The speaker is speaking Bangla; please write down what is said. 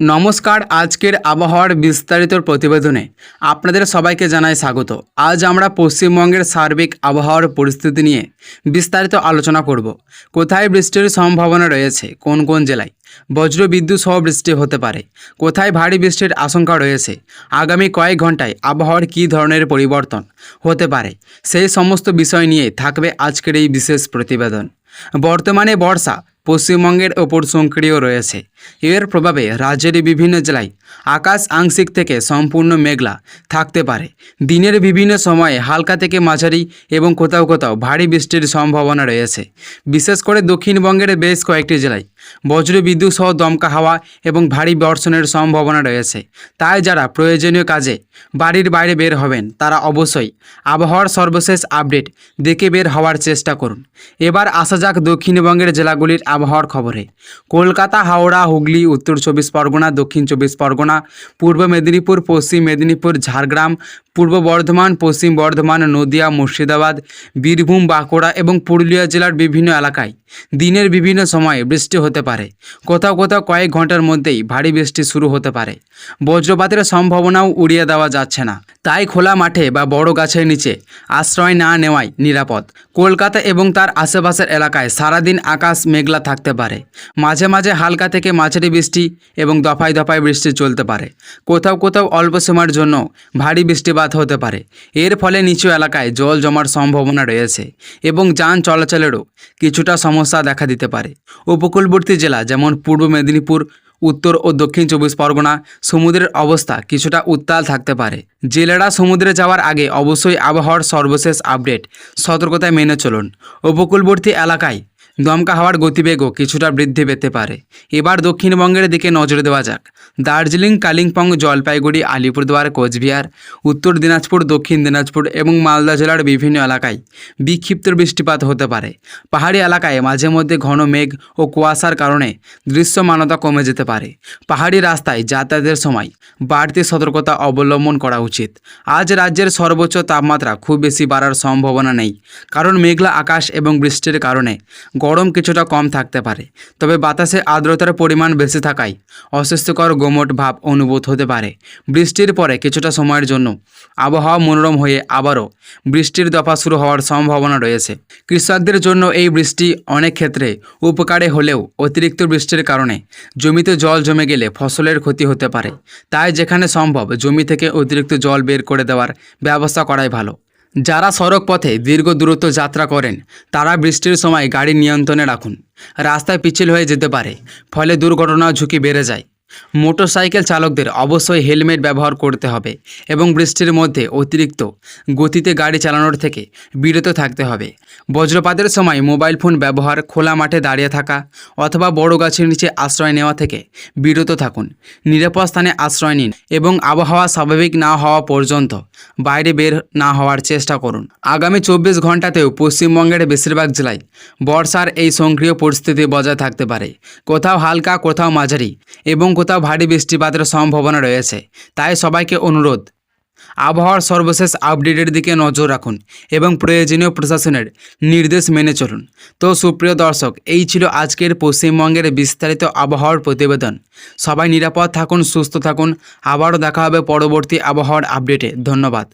নমস্কার। আজকের আবহাওয়ার বিস্তারিত প্রতিবেদনে আপনাদের সবাইকে জানাই স্বাগত। আজ আমরা পশ্চিমবঙ্গের সার্বিক আবহাওয়ার পরিস্থিতি নিয়ে বিস্তারিত আলোচনা করব। কোথায় বৃষ্টির সম্ভাবনা রয়েছে, কোন কোন জেলায় বজ্রবিদ্যুৎ সহ বৃষ্টি হতে পারে, কোথায় ভারী বৃষ্টির আশঙ্কা রয়েছে, আগামী কয়েক ঘন্টায় আবহাওয়ার কী ধরনের পরিবর্তন হতে পারে, সেই সমস্ত বিষয় নিয়ে থাকবে আজকের এই বিশেষ প্রতিবেদন। বর্তমানে বর্ষা পশ্চিমবঙ্গের ওপর সক্রিয় রয়েছে। এর প্রভাবে রাজ্যের বিভিন্ন জেলায় আকাশ আংশিক থেকে সম্পূর্ণ মেঘলা থাকতে পারে। দিনের বিভিন্ন সময়ে হালকা থেকে মাঝারি এবং কোথাও কোথাও ভারী বৃষ্টির সম্ভাবনা রয়েছে। বিশেষ করে দক্ষিণবঙ্গের বেশ কয়েকটি জেলায় বজ্রবিদ্যুৎ সহ দমকা হাওয়া এবং ভারী বর্ষণের সম্ভাবনা রয়েছে। তাই যারা প্রয়োজনীয় কাজে বাড়ির বাইরে বের হবেন তারা অবশ্যই আবহাওয়ার সর্বশেষ আপডেট দেখে বের হওয়ার চেষ্টা করুন। এবার আসা যাক দক্ষিণবঙ্গের জেলাগুলির আবহাওয়ার খবরে। কলকাতা, হাওড়া, হুগলি, উত্তর চব্বিশ পরগনা, দক্ষিণ চব্বিশ পরগনা, পূর্ব মেদিনীপুর, পশ্চিম মেদিনীপুর, ঝাড়গ্রাম, পূর্ব বর্ধমান, পশ্চিম বর্ধমান, নদিয়া, মুর্শিদাবাদ, বীরভূম, বাঁকুড়া এবং পুরুলিয়া জেলার বিভিন্ন এলাকায় দিনের বিভিন্ন সময়ে বৃষ্টি হতে পারে। কোথাও কোথাও কয়েক ঘন্টার মধ্যেই ভারী বৃষ্টি শুরু হতে পারে। বজ্রপাতের সম্ভাবনাও উড়িয়ে দেওয়া যাচ্ছে না, তাই খোলা মাঠে বা বড় গাছের নিচে আশ্রয় না নেওয়াই নিরাপদ। কলকাতা এবং তার আশেপাশের এলাকায় সারাদিন আকাশ মেঘলা থাকতে পারে। মাঝে মাঝে হালকা থেকে মাঝারি বৃষ্টি এবং দফায় দফায় বৃষ্টি চলতে পারে। কোথাও কোথাও অল্প সময়ের জন্য ভারী বৃষ্টিপাত হতে পারে। এর ফলে নিচু এলাকায় জল জমার সম্ভাবনা রয়েছে এবং যান চলাচলেরও কিছুটা সমস্যা দেখা দিতে পারে। উপকূলবর্তী জেলা যেমন পূর্ব মেদিনীপুর, উত্তর ও দক্ষিণ চব্বিশ পরগনা সমুদ্রের অবস্থা কিছুটা উত্তাল থাকতে পারে। জেলেরা সমুদ্রে যাওয়ার আগে অবশ্যই আবহাওয়ার সর্বশেষ আপডেট সতর্কতায় মেনে চলুন। উপকূলবর্তী এলাকায় দমকা হাওয়ার গতিবেগও কিছুটা বৃদ্ধি পেতে পারে। এবার দক্ষিণবঙ্গের দিকে নজর দেওয়া যাক। দার্জিলিং, কালিম্পং, জলপাইগুড়ি, আলিপুরদুয়ার, কোচবিহার, উত্তর দিনাজপুর, দক্ষিণ দিনাজপুর এবং মালদা জেলার বিভিন্ন এলাকায় বিক্ষিপ্ত বৃষ্টিপাত হতে পারে। পাহাড়ি এলাকায় মাঝে মধ্যে ঘন মেঘ ও কুয়াশার কারণে দৃশ্যমানতা কমে যেতে পারে। পাহাড়ি রাস্তায় যাতায়াতের সময় বাড়তি সতর্কতা অবলম্বন করা উচিত। আজ রাজ্যের সর্বোচ্চ তাপমাত্রা খুব বেশি বাড়ার সম্ভাবনা নেই, কারণ মেঘলা আকাশ এবং বৃষ্টির কারণে গরম কিছুটা কম থাকতে পারে। তবে বাতাসে আর্দ্রতার পরিমাণ বেশি থাকায় অস্বস্তিকর গুমোট ভাব অনুভূত হতে পারে। বৃষ্টির পরে কিছুটা সময়ের জন্য আবহাওয়া মনোরম হয়ে আবারও বৃষ্টির দফা শুরু হওয়ার সম্ভাবনা রয়েছে। কৃষকদের জন্য এই বৃষ্টি অনেক ক্ষেত্রে উপকারে হলেও অতিরিক্ত বৃষ্টির কারণে জমিতে জল জমে গেলে ফসলের ক্ষতি হতে পারে। তাই যেখানে সম্ভব জমি থেকে অতিরিক্ত জল বের করে দেওয়ার ব্যবস্থা করাই ভালো। যারা সড়ক পথে দীর্ঘ দূরত্ব যাত্রা করেন তারা বৃষ্টির সময় গাড়ি নিয়ন্ত্রণে রাখুন। রাস্তায় পিচ্ছিল হয়ে যেতে পারে, ফলে দুর্ঘটনার ঝুঁকি বেড়ে যায়। মোটরসাইকেল চালকদের অবশ্যই হেলমেট ব্যবহার করতে হবে এবং বৃষ্টির মধ্যে অতিরিক্ত গতিতে গাড়ি চালানোর থেকে বিরত থাকতে হবে। বজ্রপাতের সময় মোবাইল ফোন ব্যবহার, খোলা মাঠে দাঁড়িয়ে থাকা অথবা বড় গাছের নিচে আশ্রয় নেওয়া থেকে বিরত থাকুন। নিরাপদ স্থানে আশ্রয় নিন এবং আবহাওয়া স্বাভাবিক না হওয়া পর্যন্ত বাইরে বের না হওয়ার চেষ্টা করুন। আগামী 24 ঘন্টাতেও পশ্চিমবঙ্গের বেশিরভাগ জেলায় বর্ষার এই সক্রিয় পরিস্থিতি বজায় থাকতে পারে। কোথাও হালকা, কোথাও মাঝারি এবং কোথাও ভারী বৃষ্টিপাতের সম্ভাবনা রয়েছে। তাই সবাইকে অনুরোধ, আবহাওয়ার সর্বশেষ আপডেটের দিকে নজর রাখুন এবং প্রয়োজনীয় প্রশাসনের নির্দেশ মেনে চলুন। তো সুপ্রিয় দর্শক, এই ছিল আজকের পশ্চিমবঙ্গের বিস্তারিত আবহাওয়ার প্রতিবেদন। সবাই নিরাপদ থাকুন, সুস্থ থাকুন। আবারও দেখা হবে পরবর্তী আবহাওয়ার আপডেটে। ধন্যবাদ।